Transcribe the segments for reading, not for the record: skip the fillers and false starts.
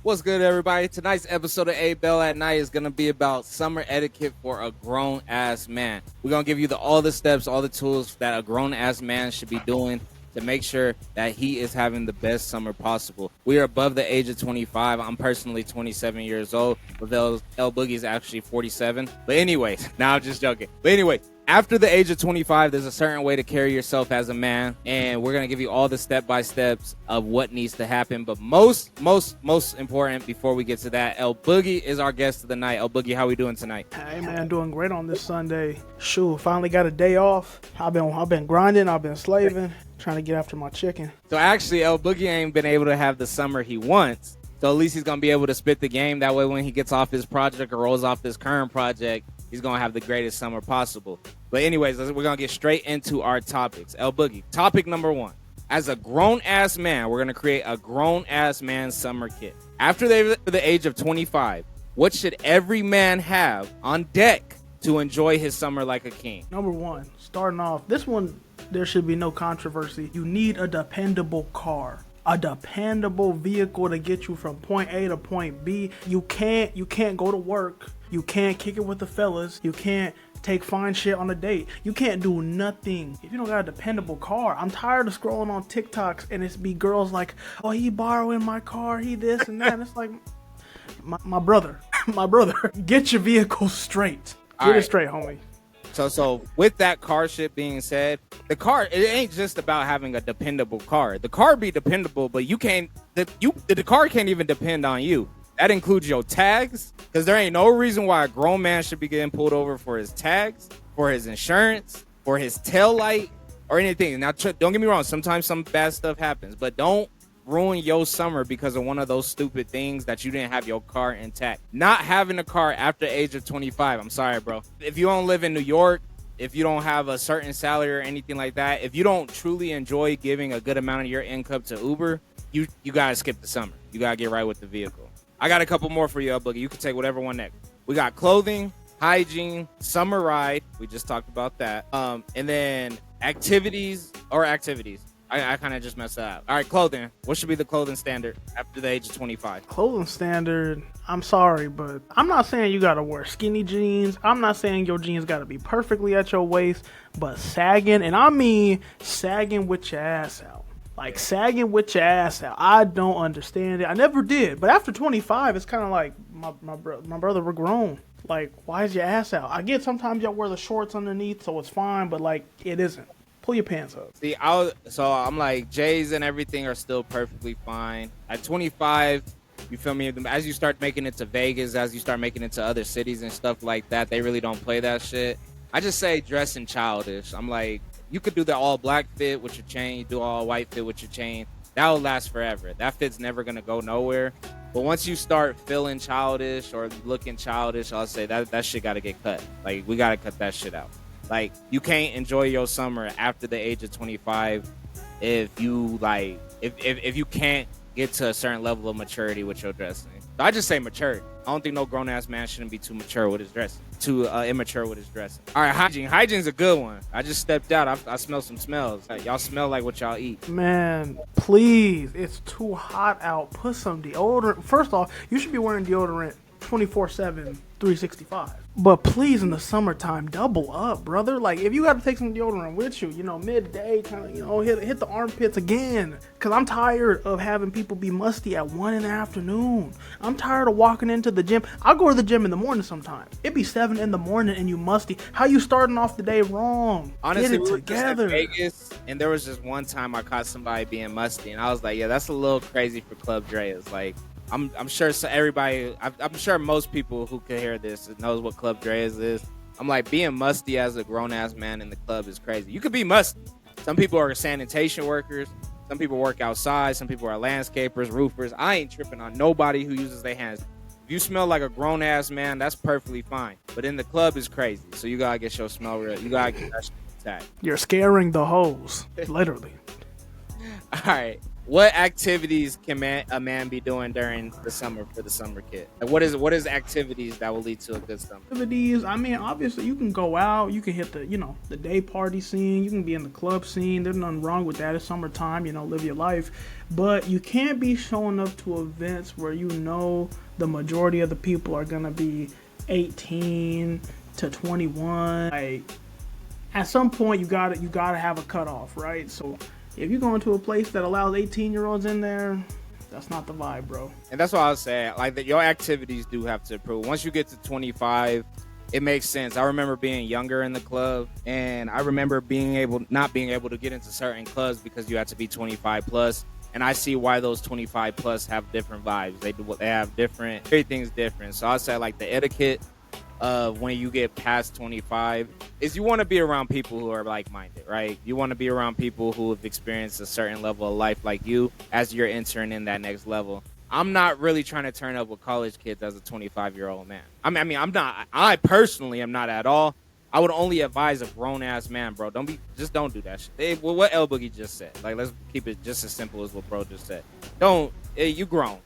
What's good, everybody? Tonight's episode of ABellAtNight is going to be about summer etiquette for a grown-ass man. We're going to give you all the steps, all the tools that a grown-ass man should be doing to make sure that he is having the best summer possible. We are above the age of 25. I'm personally 27 years old, but L Boogie is actually 47. But anyways, I'm just joking. But anyway, after the age of 25, there's a certain way to carry yourself as a man, and we're going to give you all the step-by-steps of what needs to happen. But most important, before we get to that, L Boogie is our guest of the night. L Boogie, how we doing tonight? Hey man, doing great on this Sunday. Shoot, finally got a day off. I've been grinding, I've been slaving, trying to get after my chicken. So actually, L Boogie ain't been able to have the summer he wants. So at least he's going to be able to spit the game. That way when he gets off his project or rolls off his current project, he's going to have the greatest summer possible. But anyways, we're going to get straight into our topics. L Boogie, topic number 1. As a grown-ass man, we're going to create a grown-ass man summer kit. After the age of 25, what should every man have on deck to enjoy his summer like a king? Number 1, starting off, this one, there should be no controversy. You need a dependable car. A dependable vehicle to get you from point A to point B. You can't go to work. You can't kick it with the fellas. You can't take fine shit on a date. You can't do nothing if you don't got a dependable car. I'm tired of scrolling on TikToks and it's be girls like, oh, he borrowing my car, he this and that. And it's like, my brother, get your vehicle straight. Get it straight, homie. So with that car shit being said, the car, it ain't just about having a dependable car. The car be dependable, but the car can't even depend on you. That includes your tags, because there ain't no reason why a grown man should be getting pulled over for his tags, for his insurance, for his tail light, or anything. Now, don't get me wrong. Sometimes some bad stuff happens, but don't ruin your summer because of one of those stupid things that you didn't have your car intact. Not having a car after the age of 25, I'm sorry, bro. If you don't live in New York, if you don't have a certain salary or anything like that, if you don't truly enjoy giving a good amount of your income to Uber, you gotta skip the summer. You gotta get right with the vehicle. I got a couple more for you, Boogie. You can take whatever one next. We got clothing, hygiene, summer ride. We just talked about that. And then activities. I kind of just messed that up. All right, clothing. What should be the clothing standard after the age of 25? Clothing standard, I'm sorry, but I'm not saying you gotta wear skinny jeans. I'm not saying your jeans gotta be perfectly at your waist, but sagging, and I mean sagging with your ass out. Like sagging with your ass out. I don't understand it. I never did. But after 25, it's kind of like my brother, we're grown. Like, why is your ass out? I get sometimes y'all wear the shorts underneath, so it's fine, but like, it isn't. Pull your pants up. See, so I'm like, J's and everything are still perfectly fine. At 25, you feel me? As you start making it to Vegas, as you start making it to other cities and stuff like that, they really don't play that shit. I just say dressing childish. I'm like, you could do the all black fit with your chain, you do all white fit with your chain. That will last forever. That fit's never gonna go nowhere. But once you start feeling childish or looking childish, I'll say that shit gotta get cut. Like, we gotta cut that shit out. Like, you can't enjoy your summer after the age of 25 if you if you can't get to a certain level of maturity with your dressing. So I just say maturity. I don't think no grown ass man shouldn't be too mature with his dressing, too immature with his dressing. All right, hygiene. Hygiene's a good one. I just stepped out. I smell some smells. Like, y'all smell like what y'all eat. Man, please, it's too hot out. Put some deodorant. First off, you should be wearing deodorant 24/7, 365. But please, in the summertime, double up, brother. Like, if you got to take some deodorant with you, midday, kind of, hit the armpits again. Because I'm tired of having people be musty at 1 in the afternoon. I'm tired of walking into the gym. I'll go to the gym in the morning sometimes. It be 7 in the morning and you musty. How you starting off the day wrong? Honestly, get it together. We were just in Vegas, and there was just one time I caught somebody being musty, and I was like, yeah, that's a little crazy for Club Dre's. Like, I'm sure I'm sure most people who could hear this knows what Club Dre's is. I'm like, being musty as a grown-ass man in the club is crazy. You could be musty. Some people are sanitation workers. Some people work outside. Some people are landscapers, roofers. I ain't tripping on nobody who uses their hands. If you smell like a grown-ass man, that's perfectly fine. But in the club is crazy. So you got to get your smell real. You got to get that shit intact. You're scaring the hoes, literally. All right. What activities can a man be doing during the summer for the summer kid? Like what is activities that will lead to a good summer? Activities, I mean, obviously you can go out, you can hit the, the day party scene, you can be in the club scene. There's nothing wrong with that. It's summertime, live your life. But you can't be showing up to events where the majority of the people are gonna be 18 to 21. Like, at some point you gotta have a cutoff, right? So if you're going to a place that allows 18-year-olds in there, that's not the vibe, bro. And that's what I was saying. Like, your activities do have to improve. Once you get to 25, it makes sense. I remember being younger in the club, and I remember not being able to get into certain clubs because you had to be 25 plus. And I see why those 25 plus have different vibes. They have different, everything's different. So I say, like, the etiquette of when you get past 25 is you want to be around people who are like-minded, right? You want to be around people who have experienced a certain level of life like you as you're entering in that next level. I'm not really trying to turn up with college kids as a 25-year-old man. I personally am not at all. I would only advise a grown-ass man, bro. Don't do that shit. What L Boogie just said. Like, let's keep it just as simple as what bro just said. You grown.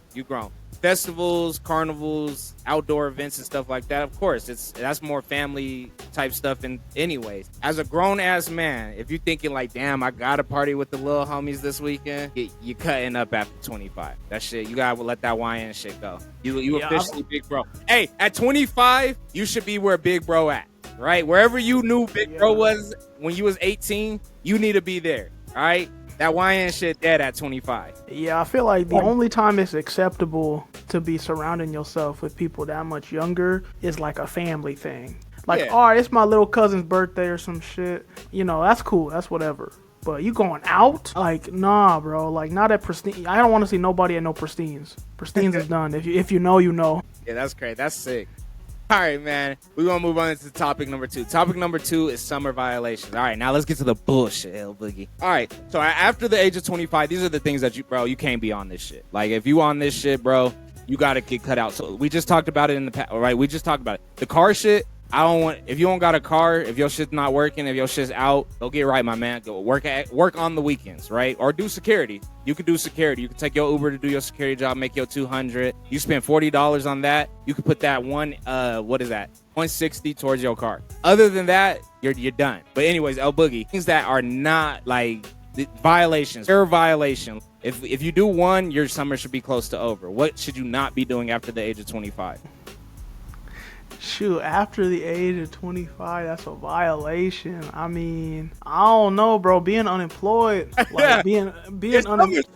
Festivals, carnivals, outdoor events and stuff like that, of course, that's more family type stuff. And anyways, as a grown-ass man, if you're thinking like, damn, I gotta party with the little homies this weekend, you're cutting up after 25. That shit, you gotta let that YN shit go. You officially big bro. Hey, at 25, you should be where big bro at, right? Wherever you knew big bro was when you was 18, you need to be there, all right? That YN shit dead at 25. Yeah, I feel like the only time it's acceptable to be surrounding yourself with people that much younger is like a family thing. Like, all right, it's my little cousin's birthday or some shit. That's cool. That's whatever. But you going out? Like, nah, bro. Like, not at Pristine. I don't want to see nobody at no Pristines. Pristines is done. If you know, you know. Yeah, that's great. That's sick. All right, man. We're going to move on to topic number 2. Topic number 2 is summer violations. All right, now let's get to the bullshit, L Boogie. All right, so after the age of 25, these are the things that you can't be on this shit. Like, if you on this shit, bro, you got to get cut out. So we just talked about it in the past, all right? We just talked about it. The car shit, if you don't got a car, if your shit's not working, if your shit's out, go get right, my man. Go work on the weekends, right? Or do security. You could do security. You could take your Uber to do your security job, make your $200. You spend $40 on that. You could put that $160 towards your car. Other than that, you're done. But anyways, L Boogie, things that are not like violations, fair violation. If you do one, your summer should be close to over. What should you not be doing after the age of 25? Shoot, after the age of 25, that's a violation. I mean, I don't know, bro. Being unemployed, like being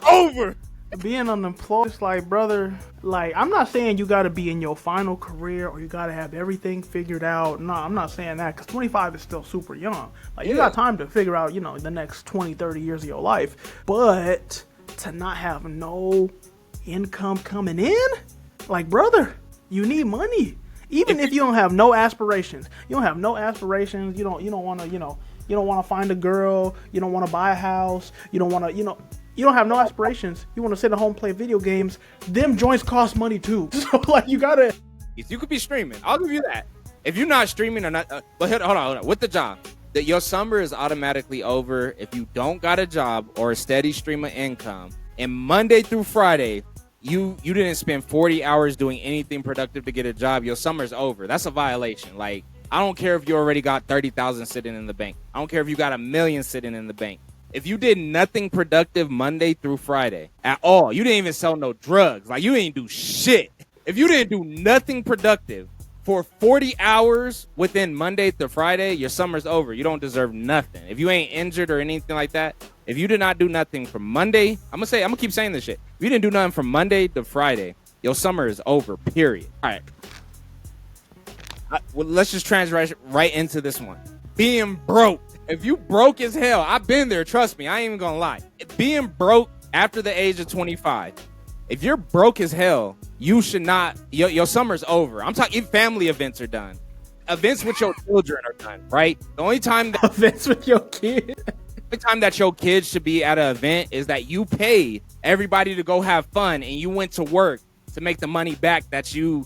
over. Being unemployed, it's like, brother, like, I'm not saying you got to be in your final career or you got to have everything figured out. No, I'm not saying that, because 25 is still super young. Like, you got time to figure out, the next 20, 30 years of your life. But to not have no income coming in, like, brother, you need money. Even if you don't have no aspirations, you don't want to, you don't want to find a girl, you don't want to buy a house, you don't want to, you don't have no aspirations. You want to sit at home, play video games. Them joints cost money too. So, like, you gotta. You could be streaming. I'll give you that. If you're not streaming or not, but hold on. With the job, that your summer is automatically over if you don't got a job or a steady stream of income. And Monday through Friday, you didn't spend 40 hours doing anything productive to get a job, your summer's over. That's a violation. Like, I don't care if you already got 30,000 sitting in the bank. I don't care if you got $1 million sitting in the bank. If you did nothing productive Monday through Friday at all, you didn't even sell no drugs. Like, you didn't do shit. If you didn't do nothing productive for 40 hours within Monday to Friday, your summer's over. You don't deserve nothing. If you ain't injured or anything like that, if you did not do nothing from Monday, I'm gonna keep saying this shit. If you didn't do nothing from Monday to Friday, your summer is over, period. All right. Well, let's just transition right into this one. Being broke. If you broke as hell, I've been there, trust me, I ain't even gonna lie. Being broke after the age of 25, if you're broke as hell, you should not, your summer's over. I'm talking, family events are done. Events with your children are done, right? The only time that events with your kids. The time that your kids should be at an event is that you paid everybody to go have fun and you went to work to make the money back that you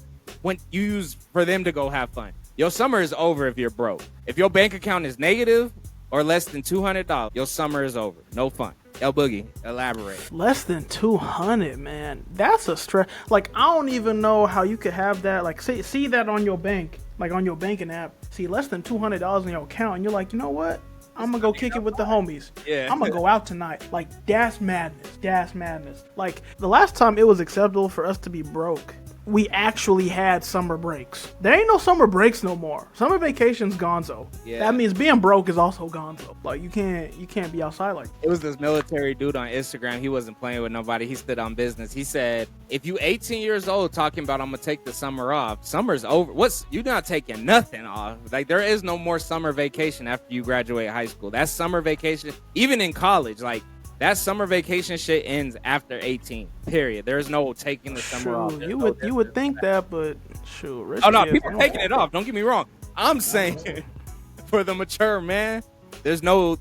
used for them to go have fun. Your summer is over if you're broke. If your bank account is negative or less than $200, your summer is over. No fun. El Boogie, elaborate. Less than 200, man. That's a stress. Like, I don't even know how you could have that. Like, see that on your bank, like on your banking app. See less than $200 in your account, and you're like, you know what? I'm gonna go kick it with the homies. Yeah. I'm gonna go out tonight. Like, that's madness. That's madness. Like, the last time it was acceptable for us to be broke, we actually had summer breaks. There ain't no summer breaks no more. Summer vacation's gonzo. Yeah. That means being broke is also gonzo. Like, you can't be outside like that. It was this military dude on Instagram. He wasn't playing with nobody. He stood on business. He said, if you 18 years old talking about I'm gonna take the summer off, summer's over. You're not taking nothing off. Like, there is no more summer vacation after you graduate high school. That's summer vacation. Even in college, like, that summer vacation shit ends after 18. Period. There's no taking the summer off. You would think that, but shoot. Oh no, people are taking it off. Don't get me wrong. I'm saying for the mature man, there's no.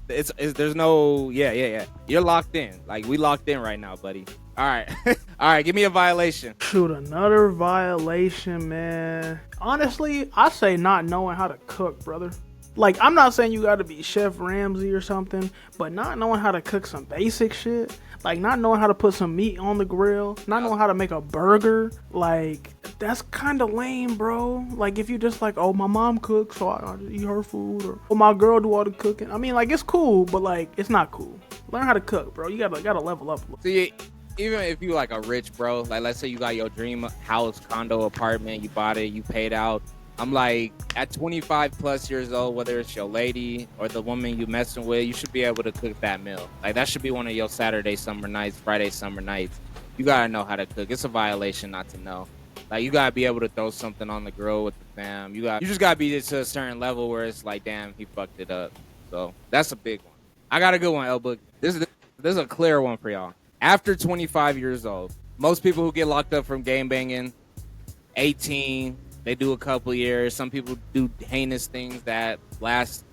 Yeah. You're locked in. Like, we locked in right now, buddy. All right, all right. Give me a violation. Shoot, another violation, man. Honestly, I say not knowing how to cook, brother. Like, I'm not saying you got to be Chef Ramsay or something, but not knowing how to cook some basic shit, like not knowing how to put some meat on the grill, not knowing how to make a burger, like, that's kind of lame, bro. Like, if you just like, oh, my mom cooks, so I just eat her food, or oh, my girl do all the cooking. I mean, like, it's cool, but like, it's not cool. Learn how to cook, bro. You gotta level up. See, even if you like a rich bro, like let's say you got your dream house, condo, apartment, you bought it, you paid out. I'm like, at 25 plus years old, whether it's your lady or the woman you messing with, you should be able to cook that meal. Like, that should be one of your Saturday summer nights, Friday summer nights. You gotta know how to cook. It's a violation not to know. Like, you gotta be able to throw something on the grill with the fam. You just gotta be to a certain level where it's like, damn, he fucked it up. So that's a big one. I got a good one, El Book. This is a clear one for y'all. After 25 years old, most people who get locked up from game banging, 18. They do a couple years. Some people do heinous things that last,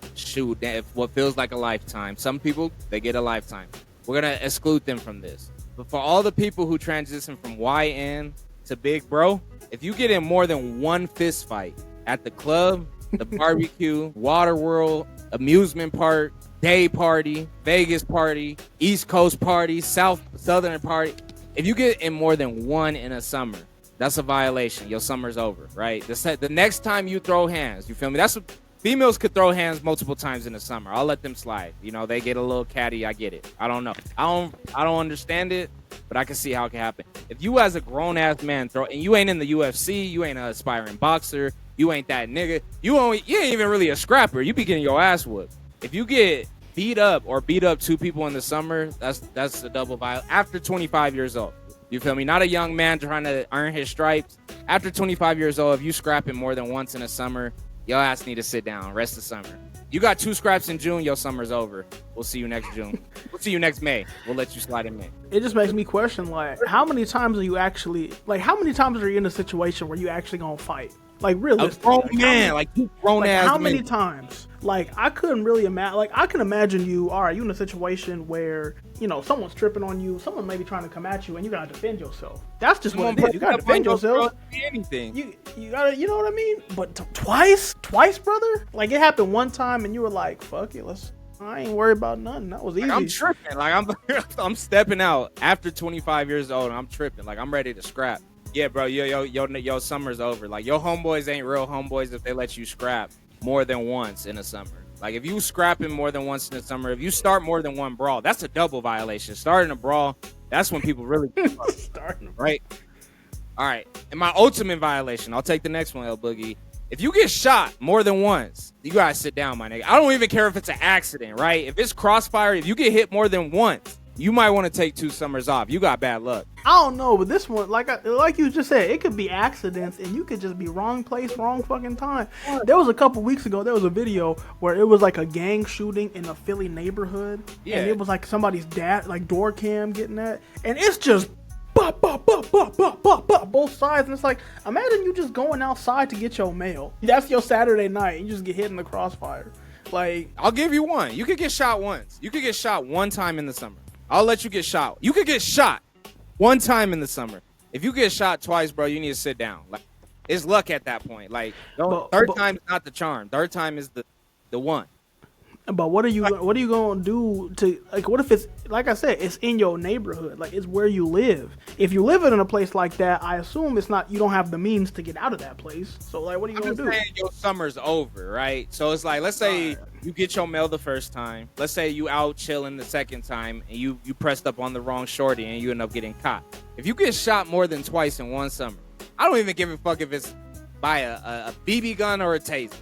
what feels like a lifetime. Some people, they get a lifetime. We're going to exclude them from this. But for all the people who transition from YN to big bro, if you get in more than one fist fight at the club, the barbecue, water world, amusement park, day party, Vegas party, East Coast party, Southern party, if you get in more than one in a summer, that's a violation. Your summer's over, right? The next time you throw hands, you feel me? That's what females could throw hands multiple times in the summer. I'll let them slide. You know, they get a little catty. I get it. I don't know. I don't understand it, but I can see how it can happen. If you as a grown ass man and you ain't in the UFC, you ain't an aspiring boxer, you ain't that nigga. You ain't even really a scrapper. You be getting your ass whooped. If you get beat up two people in the summer, that's a double violation after 25 years old. You feel me? Not a young man trying to earn his stripes. After 25 years old, if you scrapping more than once in a summer, your ass need to sit down. Rest the summer. You got 2 scraps in June, your summer's over. We'll see you next June. We'll see you next May. We'll let you slide in May. It just makes me question, like, how many times are you in a situation where you actually gonna fight? Like, realistically. A grown man, like, you grown ass how many times? Like, I couldn't really imagine. Like, I can imagine you in a situation where, you know, someone's tripping on you, someone may be trying to come at you, and you gotta defend yourself. That's just what it is. You gotta defend yourself. Anything. You gotta, you know what I mean? But twice, brother. Like, it happened one time, and you were like, "Fuck it, I ain't worried about nothing. That was easy." Like, I'm tripping. Like, I'm stepping out after 25 years old, and I'm tripping. Like, I'm ready to scrap. Yeah, bro, your summer's over. Like, your homeboys ain't real homeboys if they let you scrap more than once in a summer. Like, if you scrapping more than once in the summer, if you start more than one brawl, that's a double violation. Starting a brawl, that's when people really starting, right? All right. And my ultimate violation, I'll take the next one, El Boogie. If you get shot more than once, you gotta sit down, my nigga. I don't even care if it's an accident, right? If it's crossfire, if you get hit more than once, you might want to take 2 summers off. You got bad luck. I don't know, but this one, like you just said, it could be accidents, and you could just be wrong place, wrong fucking time. There was a couple weeks ago, there was a video where it was like a gang shooting in a Philly neighborhood, and it was like somebody's dad, like door cam getting that, and it's just bop, bop, bop, bop, bop, bop, bop, both sides, and it's like, imagine you just going outside to get your mail. That's your Saturday night, and you just get hit in the crossfire. Like, I'll give you one. You could get shot once. You could get shot one time in the summer. I'll let you get shot. You could get shot one time in the summer. If you get shot twice, bro, you need to sit down. Like, it's luck at that point. Like, third time's not the charm. Third time is the one. But what are you gonna do to, like, what if it's, like I said, it's in your neighborhood, like it's where you live. If you live in a place like that, I assume it's not, you don't have the means to get out of that place. So like, what are you gonna do? Saying your summer's over, right? So it's like, let's say you get your mail the first time. Let's say you out chilling the second time and you pressed up on the wrong shorty and you end up getting caught. If you get shot more than twice in one summer, I don't even give a fuck if it's by a BB gun or a taser.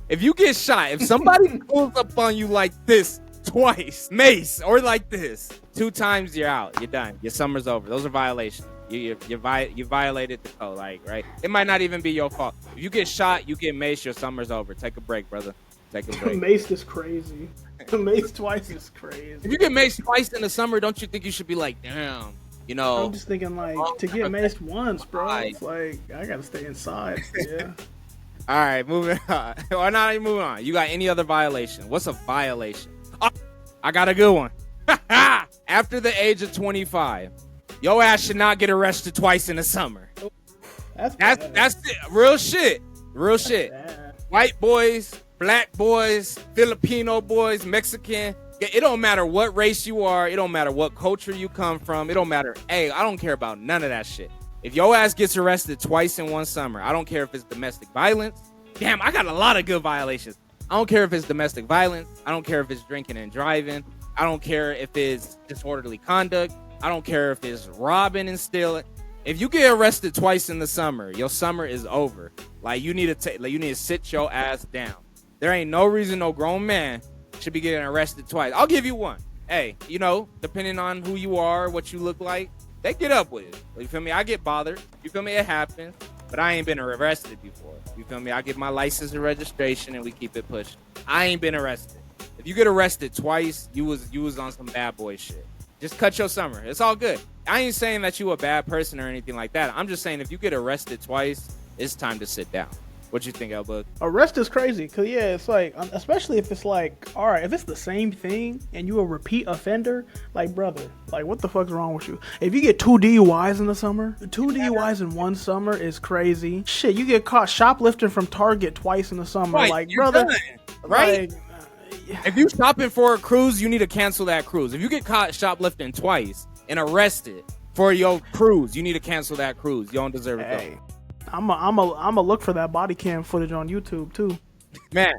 If you get shot, if somebody pulls up on you like this twice, mace, or like this 2 times, you're out. You're done. Your summer's over. Those are violations. You violated the code, like, right? It might not even be your fault. If you get shot, you get maced, your summer's over. Take a break, brother. Take a break. Maced is crazy. Maced twice is crazy. If you get maced twice in the summer, don't you think you should be like, damn, you know? I'm just thinking, like, to get maced once, bro, it's like, I gotta stay inside. Yeah. All right, moving on. Or not even moving on. You got any other violation? What's a violation? Oh, I got a good one. After the age of 25, your ass should not get arrested twice in the summer. That's it. Real shit. Real shit. White boys, black boys, Filipino boys, Mexican. It don't matter what race you are. It don't matter what culture you come from. It don't matter. Hey, I don't care about none of that shit. If your ass gets arrested twice in one summer, I don't care if it's domestic violence. Damn, I got a lot of good violations. I don't care if it's domestic violence. I don't care if it's drinking and driving. I don't care if it's disorderly conduct. I don't care if it's robbing and stealing. If you get arrested twice in the summer, your summer is over. Like, you need to sit your ass down. There ain't no reason no grown man should be getting arrested twice. I'll give you one. Hey, you know, depending on who you are, what you look like, they get up with it. You feel me? I get bothered. You feel me? It happens. But I ain't been arrested before. You feel me? I get my license and registration and we keep it pushing. I ain't been arrested. If you get arrested twice, you was on some bad boy shit. Just cut your summer. It's all good. I ain't saying that you a bad person or anything like that. I'm just saying if you get arrested twice, it's time to sit down. What you think, Elbug? Arrest is crazy, because, yeah, it's like, especially if it's like, all right, if it's the same thing and you a repeat offender, like, brother, like, what the fuck's wrong with you? If you get 2 DUIs in the summer, 2 DUIs in one summer is crazy. Shit, you get caught shoplifting from Target twice in the summer. Right, like, brother, done, right? Like, if you shopping for a cruise, you need to cancel that cruise. If you get caught shoplifting twice and arrested for your cruise, you need to cancel that cruise. You don't deserve it. Hey. I'm a look for that body cam footage on YouTube too. Man.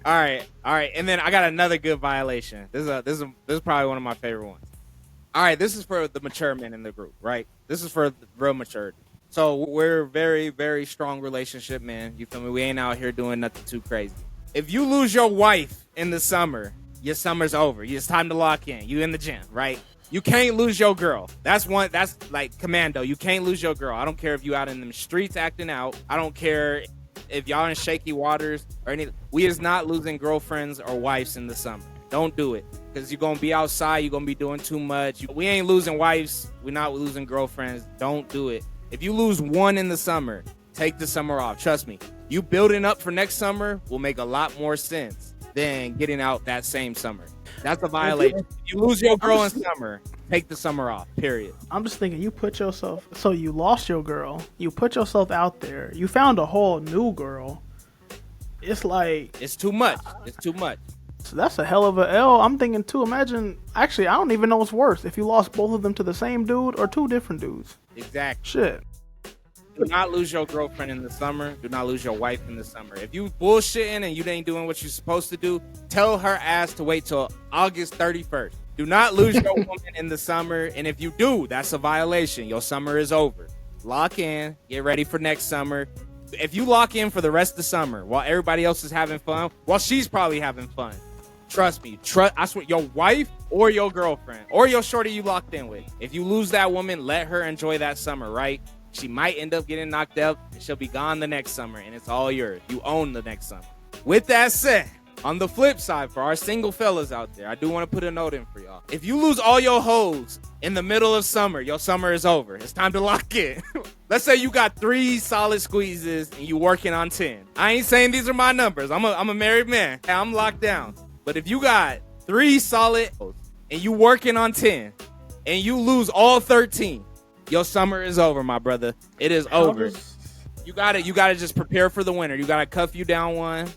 All right. And then I got another good violation. This is probably one of my favorite ones. All right, this is for the mature men in the group, right? This is for the real maturity. So we're very, very strong relationship men. You feel me? We ain't out here doing nothing too crazy. If you lose your wife in the summer, your summer's over. It's time to lock in. You in the gym, right? You can't lose your girl. That's like commando. You can't lose your girl. I don't care if you out in them streets acting out. I don't care if y'all in shaky waters or anything. We is not losing girlfriends or wives in the summer. Don't do it. Because you're going to be outside. You're going to be doing too much. We ain't losing wives. We're not losing girlfriends. Don't do it. If you lose one in the summer, take the summer off. Trust me. You building up for next summer will make a lot more sense than getting out that same summer. That's a violation. If you lose your girl in summer, take the summer off, period. I'm just thinking, you lost your girl, you put yourself out there, you found a whole new girl. It's like, it's too much. It's too much. So that's a hell of a L. I'm thinking too, imagine, actually, I don't even know what's worse, if you lost both of them to the same dude or 2 different dudes. Exactly. Shit. Do not lose your girlfriend in the summer. Do not lose your wife in the summer. If you bullshitting and you ain't doing what you're supposed to do, tell her ass to wait till August 31st. Do not lose your woman in the summer. And if you do, that's a violation. Your summer is over. Lock in. Get ready for next summer. If you lock in for the rest of the summer while everybody else is having fun, while she's probably having fun, trust me. I swear, your wife or your girlfriend or your shorty you locked in with, if you lose that woman, let her enjoy that summer, right? She might end up getting knocked up and she'll be gone the next summer and it's all yours. You own the next summer. With that said, on the flip side, for our single fellas out there, I do want to put a note in for y'all. If you lose all your hoes in the middle of summer, your summer is over. It's time to lock in. Let's say you got 3 solid squeezes and you working on 10. I ain't saying these are my numbers. I'm a married man. I'm locked down. But if you got 3 solid hoes and you working on 10 and you lose all 13, your summer is over, my brother. It is over. You gotta just prepare for the winter. You gotta cuff you down one.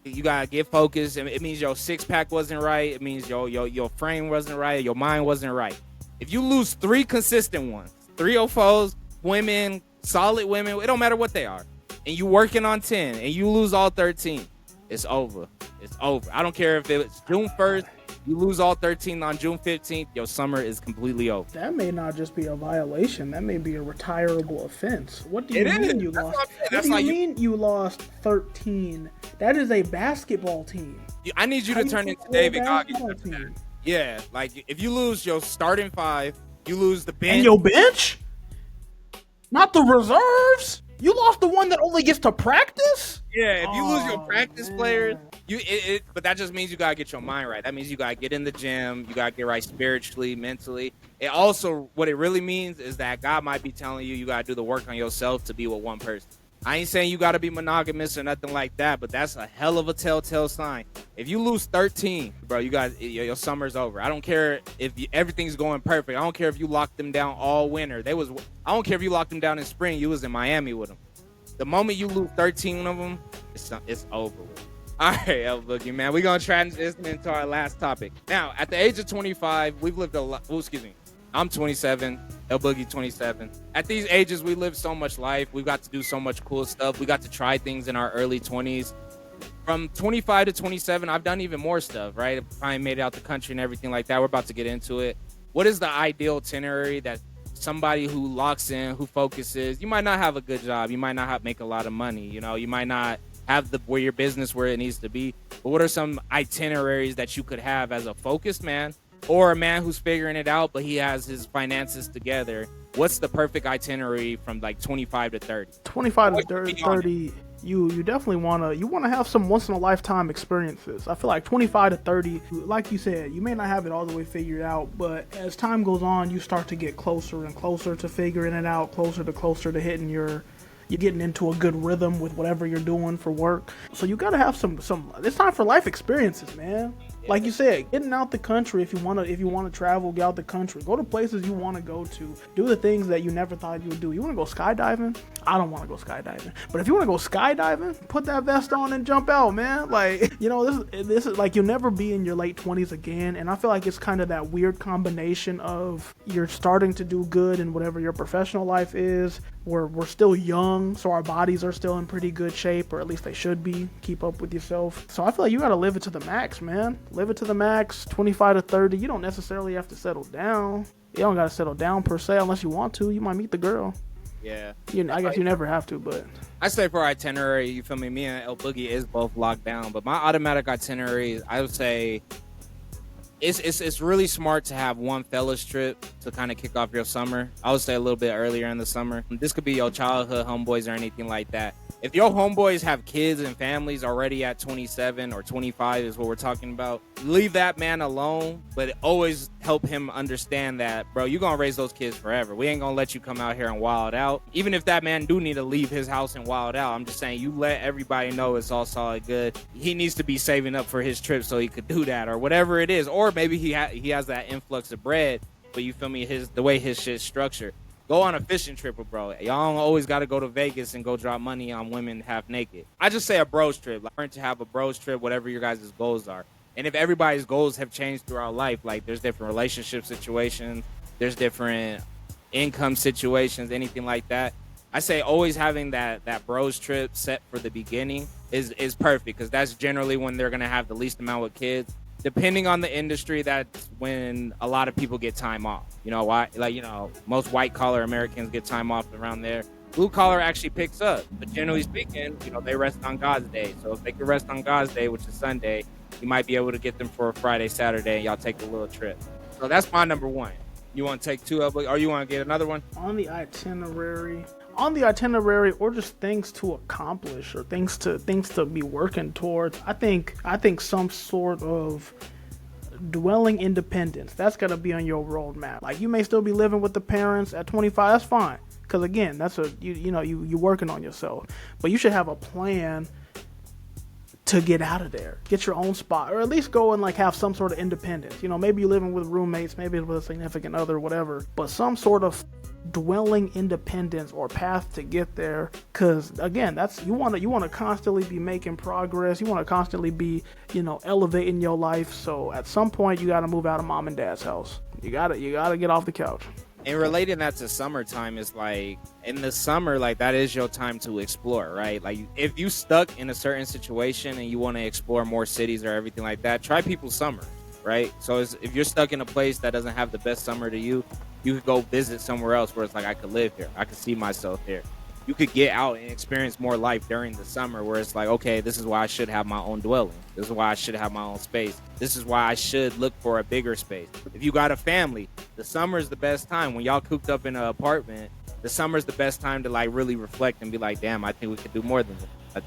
You gotta get focused. It means your six pack wasn't right. It means your frame wasn't right. Your mind wasn't right. If you lose 3 consistent ones, 304s, women, solid women, it don't matter what they are, and you working on 10 and you lose all 13, it's over. It's over. I don't care if it's June 1st, you lose all 13 on June 15th, your summer is completely over. That may not just be a violation. That may be a retirable offense. What do you mean you lost? What do you mean you lost 13? That is a basketball team. I need you to turn into David Goggins. Yeah, like if you lose your starting 5, you lose the bench. And your bench? Not the reserves? You lost the one that only gets to practice? Yeah, if you lose your practice players, but that just means you gotta get your mind right. That means you gotta get in the gym, you gotta get right spiritually, mentally. It also, what it really means is that God might be telling you gotta do the work on yourself to be with one person. I ain't saying you gotta be monogamous or nothing like that, but that's a hell of a telltale sign. If you lose 13, bro, your summer's over. I don't care if everything's going perfect. I don't care if you locked them down all winter. I don't care if you locked them down in spring. You was in Miami with them. The moment you lose 13 of them, it's over with. All right, El Boogie, man. We're going to transition into our last topic. Now, at the age of 25, we've lived a lot. Oh, excuse me. I'm 27. El Boogie, 27. At these ages, we live so much life. We got to do so much cool stuff. We got to try things in our early 20s. From 25 to 27, I've done even more stuff, right? I made it out the country and everything like that. We're about to get into it. What is the ideal itinerary that somebody who locks in, who focuses? You might not have a good job. You might not make a lot of money. You might not have where your business where it needs to be. But what are some itineraries that you could have as a focused man or a man who's figuring it out, but he has his finances together? What's the perfect itinerary from like 25 to 30? 25 to 30, you definitely want to have some once in a lifetime experiences. I feel like 25 to 30, like you said, you may not have it all the way figured out, but as time goes on, you start to get closer and closer to figuring it out, closer to hitting you're getting into a good rhythm with whatever you're doing for work. So you got to have some it's time for life experiences, man. Like you said, getting out the country. If you want to travel, get out the country. Go to places you want to go to. Do the things that you never thought you would do. You want to go skydiving? I don't want to go skydiving. But if you want to go skydiving, put that vest on and jump out, man. Like, this is like, you'll never be in your late 20s again. And I feel like it's kind of that weird combination of you're starting to do good in whatever your professional life is. We're still young, so our bodies are still in pretty good shape, or at least they should be. Keep up with yourself. So I feel like you got to live it to the max, man. Live it to the max. 25 to 30. You don't necessarily have to settle down. You don't got to settle down per se unless you want to. You might meet the girl. Yeah. I guess you never have to, but I say for itinerary, you feel me? Me and El Boogie is both locked down, but my automatic itinerary, I would say it's really smart to have one fellas trip to kind of kick off your summer. I would say a little bit earlier in the summer. This could be your childhood homeboys or anything like that. If your homeboys have kids and families already at 27 or 25 is what we're talking about, leave that man alone, but always help him understand that, bro, you're going to raise those kids forever. We ain't going to let you come out here and wild out. Even if that man do need to leave his house and wild out, I'm just saying you let everybody know it's all solid good. He needs to be saving up for his trip so he could do that or whatever it is. Or maybe he has that influx of bread, but you feel me, the way his shit's structured. Go on a fishing trip with bro. Y'all don't always got to go to Vegas and go drop money on women half naked. I just say a bros trip. Learn to have a bros trip, whatever your guys' goals are. And if everybody's goals have changed throughout life, like there's different relationship situations, there's different income situations, anything like that, I say always having that bros trip set for the beginning is perfect, because that's generally when they're going to have the least amount of kids. Depending on the industry, that's when a lot of people get time off. You know why? Like, most white collar Americans get time off around there. Blue collar actually picks up, but generally speaking, they rest on God's day. So if they can rest on God's day, which is Sunday, you might be able to get them for a Friday, Saturday, and y'all take a little trip. So that's my number one. You want to take two of it, or you want to get another one? On the itinerary, or just things to accomplish or things to be working towards, I think some sort of dwelling independence, that's got to be on your roadmap. Like, you may still be living with the parents at 25, that's fine, because again, that's you're working on yourself, but you should have a plan to get out of there, get your own spot, or at least go and have some sort of independence. Maybe you're living with roommates, maybe with a significant other, whatever, but some sort of dwelling independence or path to get there, because again, that's you want to constantly be making progress. You want to constantly be, elevating your life. So at some point you got to move out of mom and dad's house. You got to get off the couch. And relating that to summertime is like, in the summer, like, that is your time to explore, right? Like, if you stuck in a certain situation and you want to explore more cities or everything like that, try people's summer, right? So if you're stuck in a place that doesn't have the best summer to you, you could go visit somewhere else where it's like, I could live here. I could see myself here. You could get out and experience more life during the summer where it's like, okay, this is why I should have my own dwelling. This is why I should have my own space. This is why I should look for a bigger space. If you got a family, the summer is the best time. When y'all cooped up in an apartment, the summer is the best time to like really reflect and be like, damn, I think we could do more than this. I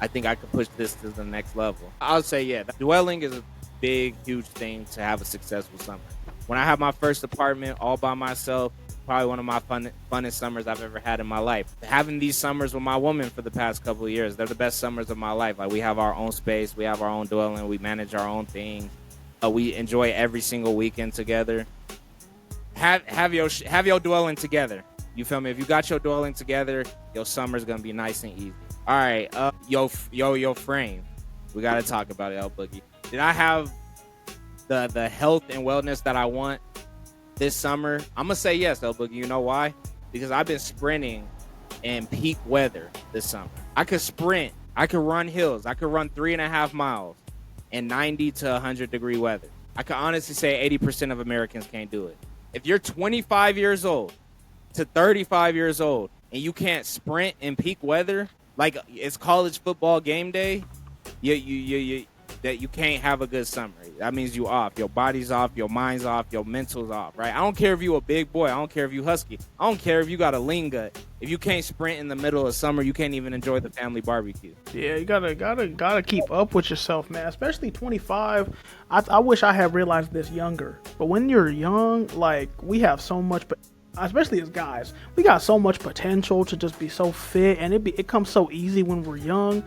think I could push this to the next level. I'll say, yeah, dwelling is a big, huge thing to have a successful summer. When I had my first apartment all by myself, probably one of my funnest summers I've ever had in my life. Having these summers with my woman for the past couple of years, they're the best summers of my life. Like, we have our own space, we have our own dwelling, we manage our own things. We enjoy every single weekend together. Have your dwelling together. You feel me? If you got your dwelling together, your summer's gonna be nice and easy. All right, your frame. We gotta talk about it, L Boogie. Did I have the health and wellness that I want this summer? I'm gonna say yes, L Boogie. You know why? Because I've been sprinting in peak weather this summer. I could sprint. I could run hills. I could run 3.5 miles in 90 to 100 degree weather. I could honestly say 80% of Americans can't do it. If you're 25 years old to 35 years old and you can't sprint in peak weather, like it's college football game day, you can't have a good summer. That means you off. Your body's off. Your mind's off. Your mental's off, right? I don't care if you a big boy. I don't care if you husky. I don't care if you got a lean gut. If you can't sprint in the middle of summer, you can't even enjoy the family barbecue. Yeah, you gotta keep up with yourself, man. Especially 25. I wish I had realized this younger. But when you're young, like, we have so much, especially as guys, we got so much potential to just be so fit, and it comes so easy when we're young.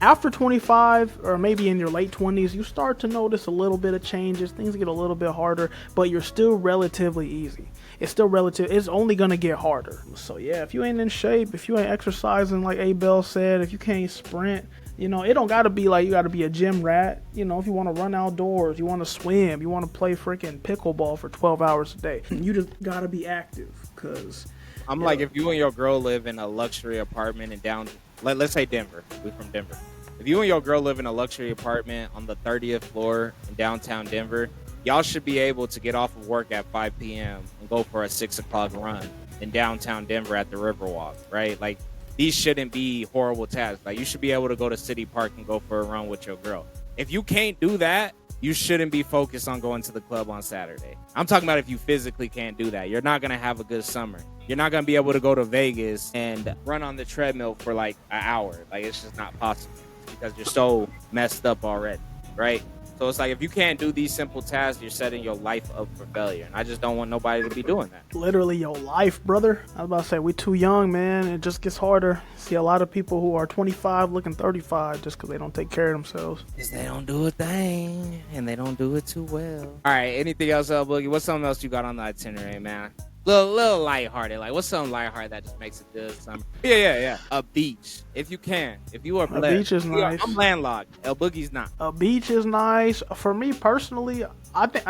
After 25, or maybe in your late 20s, you start to notice a little bit of changes. Things get a little bit harder, but you're still relatively easy. It's still relative. It's only going to get harder. So yeah, if you ain't in shape, if you ain't exercising like ABell said, if you can't sprint, it don't got to be like you got to be a gym rat. If you want to run outdoors, you want to swim, you want to play freaking pickleball for 12 hours a day, you just got to be active. Because I'm like, if you and your girl live in a luxury apartment in let's say Denver. We're from Denver. If you and your girl live in a luxury apartment on the 30th floor in downtown Denver, y'all should be able to get off of work at 5 p.m. and go for a 6 o'clock run in downtown Denver at the Riverwalk, right? Like, these shouldn't be horrible tasks. Like, you should be able to go to City Park and go for a run with your girl. If you can't do that, you shouldn't be focused on going to the club on Saturday. I'm talking about if you physically can't do that. You're not going to have a good summer. You're not going to be able to go to Vegas and run on the treadmill for like an hour. Like, it's just not possible because you're so messed up already, right? So it's like, if you can't do these simple tasks, you're setting your life up for failure. And I just don't want nobody to be doing that. Literally your life, brother. I was about to say, we too young, man. It just gets harder. See a lot of people who are 25 looking 35 just because they don't take care of themselves. Because they don't do a thing, and they don't do it too well. All right, anything else, Boogie? What's something else you got on the itinerary, man? Little lighthearted. Like, what's something lighthearted that just makes it good summer? Yeah. A beach, if you can. If you are blessed. A beach is nice. I'm landlocked. L Boogie's not. A beach is nice. For me personally, I think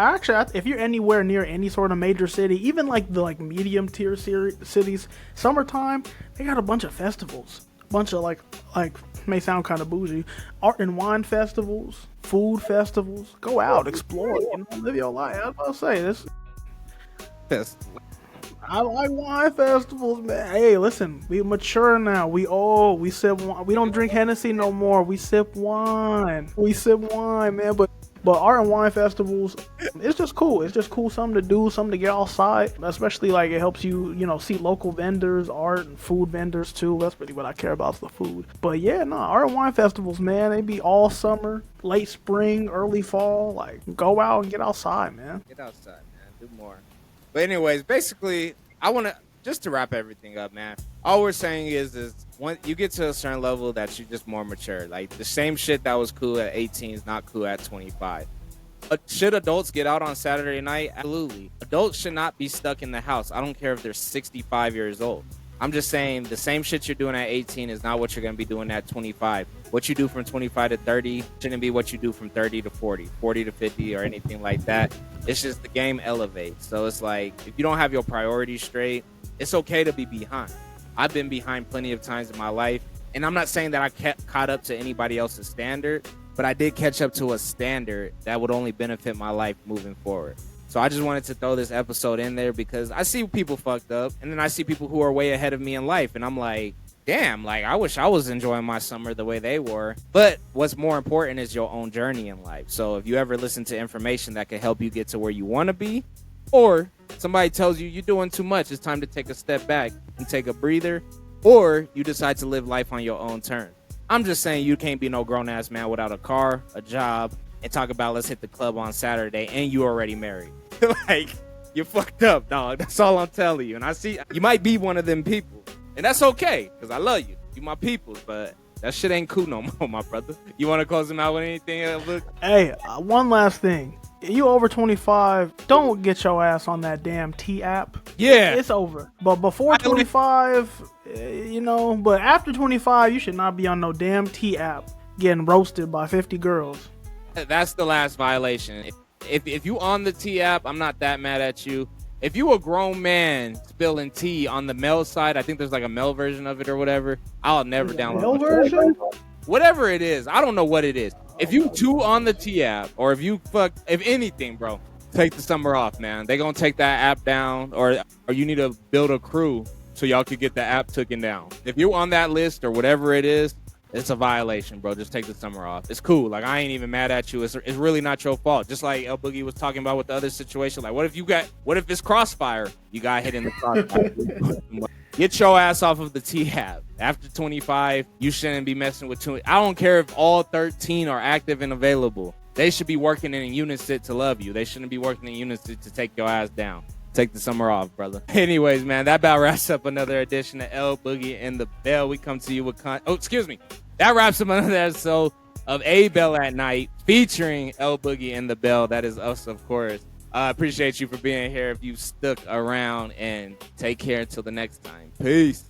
if you're anywhere near any sort of major city, even like the medium tier cities, summertime, they got a bunch of festivals. A bunch of like may sound kind of bougie, art and wine festivals, food festivals. Go out, explore, live your life. I was about to say this. I like wine festivals, man. Hey, listen, we mature now. We sip wine. We don't drink Hennessy no more. We sip wine. Man. But art and wine festivals, it's just cool. It's just cool, something to do, something to get outside. Especially like it helps you, see local vendors, art and food vendors too. That's really what I care about, is the food. But yeah, art and wine festivals, man, they be all summer, late spring, early fall. Like, go out and get outside, man. Get outside, man. Do more. But anyways, basically, I want to, just to wrap everything up, man, all we're saying is when you get to a certain level that you're just more mature. Like, the same shit that was cool at 18 is not cool at 25. Should adults get out on Saturday night? Absolutely. Adults should not be stuck in the house. I don't care if they're 65 years old. I'm just saying the same shit you're doing at 18 is not what you're going to be doing at 25. What you do from 25 to 30 shouldn't be what you do from 30 to 40, 40 to 50 or anything like that. It's just the game elevates. So it's like, if you don't have your priorities straight, it's okay to be behind. I've been behind plenty of times in my life. And I'm not saying that I caught up to anybody else's standard, but I did catch up to a standard that would only benefit my life moving forward. So I just wanted to throw this episode in there because I see people fucked up, and then I see people who are way ahead of me in life, and I'm like, damn, like I wish I was enjoying my summer the way they were. But what's more important is your own journey in life. So if you ever listen to information that can help you get to where you want to be, or somebody tells you you're doing too much, it's time to take a step back and take a breather, or you decide to live life on your own terms. I'm just saying you can't be no grown-ass man without a car, a job, and talk about let's hit the club on Saturday, and you already married. Like, you're fucked up, dog. That's all I'm telling you. And I see you might be one of them people, and that's okay, because I love you. You my peoples, but that shit ain't cool no more, my brother. You want to close them out with anything else? Hey, one last thing. You over 25, don't get your ass on that damn T app. Yeah. It's over. But before 25, but after 25, you should not be on no damn T app getting roasted by 50 girls. That's the last violation. If you on the T app, I'm not that mad at you. If you a grown man spilling tea on the male side, I think there's like a male version of it or whatever. I'll never download male version? Whatever it is. I don't know what it is. If you two on the T app, or if anything, bro, take the summer off, man. They gonna take that app down, or you need to build a crew so y'all could get the app taken down. If you on that list or whatever it is, it's a violation, bro. Just take the summer off. It's cool. Like, I ain't even mad at you. It's really not your fault. Just like Boogie was talking about with the other situation. Like, what if it's crossfire? You got hit in the crossfire. Get your ass off of the T-App. After 25, you shouldn't be messing with I don't care if all 13 are active and available. They should be working in unison to love you. They shouldn't be working in unison to take your ass down. Take the summer off, brother. Anyways, man, that about wraps up another edition of L Boogie and the Bell. We come to you with that wraps up another episode of ABellAtNight featuring L Boogie and the Bell. That is us, of course. Appreciate you for being here. If you stuck around, and take care until the next time. Peace.